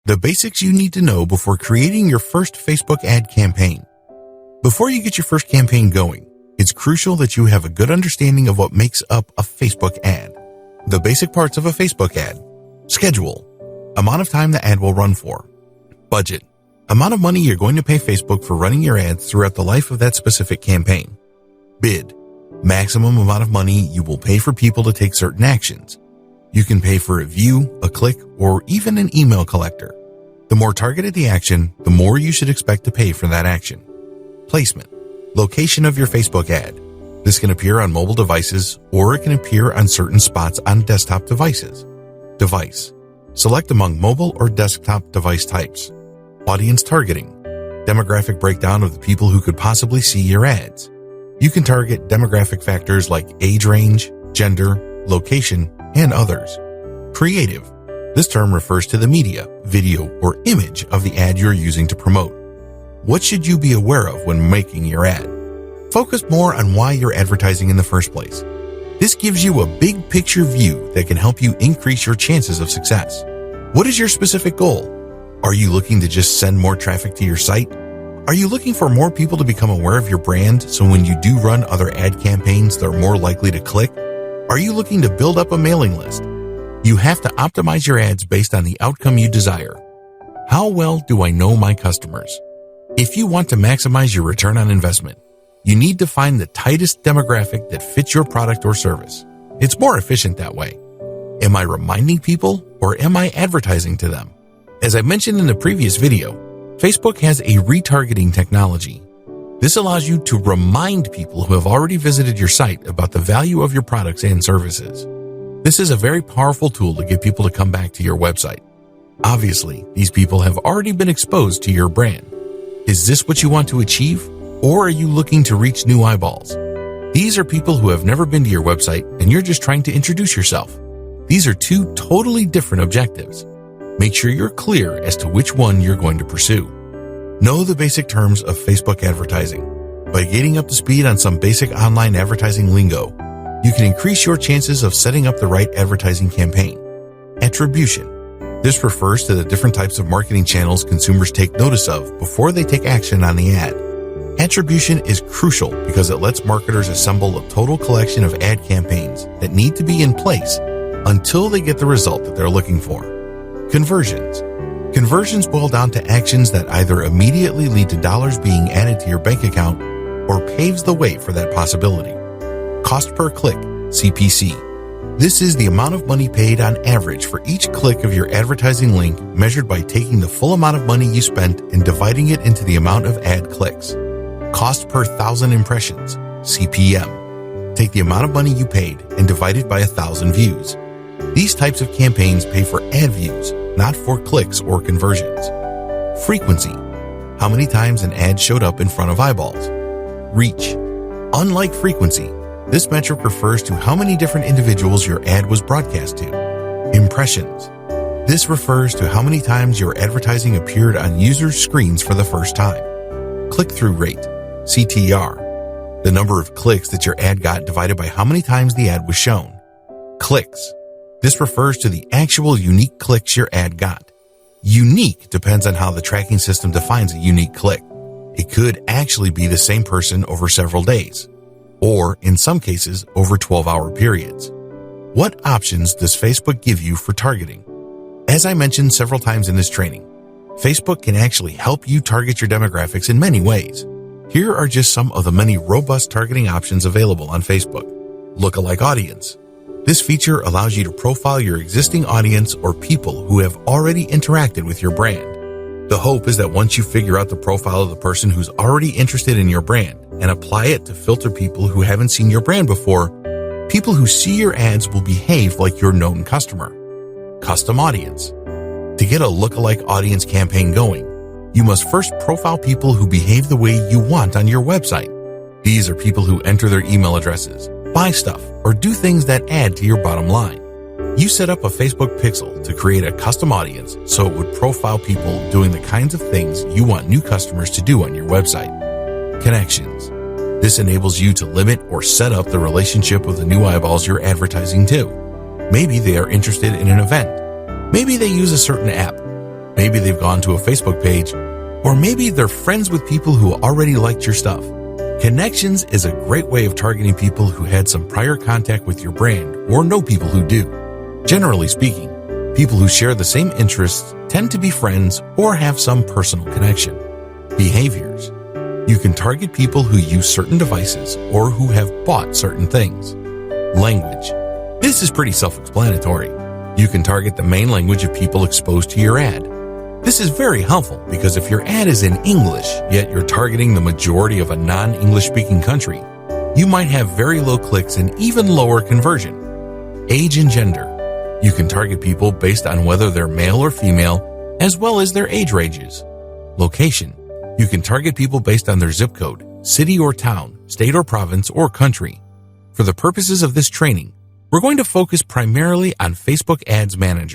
The basics you need to know before creating your first Facebook ad campaign. Before you get your first campaign going, it's crucial that you have a good understanding of what makes up a Facebook ad. The basic parts of a Facebook ad. Schedule. Amount of time the ad will run for. Budget. Amount of money you're going to pay Facebook for running your ads throughout the life of that specific campaign. Bid. Maximum amount of money you will pay for people to take certain actions. You can pay for a view, a click, or even an email collector. The more targeted the action, the more you should expect to pay for that action. Placement. Location of your Facebook ad. This can appear on mobile devices, or it can appear on certain spots on desktop devices. Device. Select among mobile or desktop device types. Audience targeting. Demographic breakdown of the people who could possibly see your ads. You can target demographic factors like age range, gender, location, and others. Creative. This term refers to the media, video, or image of the ad you're using to promote. What should you be aware of when making your ad? Focus more on why you're advertising in the first place. This gives you a big picture view that can help you increase your chances of success. What is your specific goal? Are you looking to just send more traffic to your site? Are you looking for more people to become aware of your brand so when you do run other ad campaigns, they're more likely to click? Are you looking to build up a mailing list? You have to optimize your ads based on the outcome you desire. How well do I know my customers? If you want to maximize your return on investment, you need to find the tightest demographic that fits your product or service. It's more efficient that way. Am I reminding people or am I advertising to them? As I mentioned in the previous video, Facebook has a retargeting technology. This allows you to remind people who have already visited your site about the value of your products and services. This is a very powerful tool to get people to come back to your website. Obviously, these people have already been exposed to your brand. Is this what you want to achieve? Or are you looking to reach new eyeballs? These are people who have never been to your website and you're just trying to introduce yourself. These are two totally different objectives. Make sure you're clear as to which one you're going to pursue. Know the basic terms of Facebook advertising. By getting up to speed on some basic online advertising lingo, you can increase your chances of setting up the right advertising campaign. Attribution. This refers to the different types of marketing channels consumers take notice of before they take action on the ad. Attribution is crucial because it lets marketers assemble a total collection of ad campaigns that need to be in place until they get the result that they're looking for. Conversions. Conversions boil down to actions that either immediately lead to dollars being added to your bank account or paves the way for that possibility. Cost per click, CPC. This is the amount of money paid on average for each click of your advertising link measured by taking the full amount of money you spent and dividing it into the amount of ad clicks. Cost per 1,000 impressions, CPM. Take the amount of money you paid and divide it by 1,000 views. These types of campaigns pay for ad views, not for clicks or conversions. Frequency. How many times an ad showed up in front of eyeballs. Reach. Unlike frequency, this metric refers to how many different individuals your ad was broadcast to. Impressions. This refers to how many times your advertising appeared on users' screens for the first time. Click-through rate, CTR. The number of clicks that your ad got divided by how many times the ad was shown. Clicks. This refers to the actual unique clicks your ad got. Unique depends on how the tracking system defines a unique click. It could actually be the same person over several days, or in some cases, over 12-hour periods. What options does Facebook give you for targeting? As I mentioned several times in this training, Facebook can actually help you target your demographics in many ways. Here are just some of the many robust targeting options available on Facebook. Lookalike audience. This feature allows you to profile your existing audience or people who have already interacted with your brand. The hope is that once you figure out the profile of the person who's already interested in your brand and apply it to filter people who haven't seen your brand before, people who see your ads will behave like your known customer. Custom audience. To get a lookalike audience campaign going, you must first profile people who behave the way you want on your website. These are people who enter their email addresses, buy stuff, or do things that add to your bottom line. You set up a Facebook pixel to create a custom audience so it would profile people doing the kinds of things you want new customers to do on your website. Connections. This enables you to limit or set up the relationship with the new eyeballs you're advertising to. Maybe they are interested in an event. Maybe they use a certain app. Maybe they've gone to a Facebook page, or maybe they're friends with people who already liked your stuff. Connections is a great way of targeting people who had some prior contact with your brand or know people who do. Generally speaking, people who share the same interests tend to be friends or have some personal connection. Behaviors. You can target people who use certain devices or who have bought certain things. Language. This is pretty self-explanatory. You can target the main language of people exposed to your ad. This is very helpful because if your ad is in English, yet you're targeting the majority of a non-English speaking country, you might have very low clicks and even lower conversion. Age and gender. You can target people based on whether they're male or female, as well as their age ranges. Location. You can target people based on their zip code, city or town, state or province, or country. For the purposes of this training, we're going to focus primarily on Facebook Ads Manager.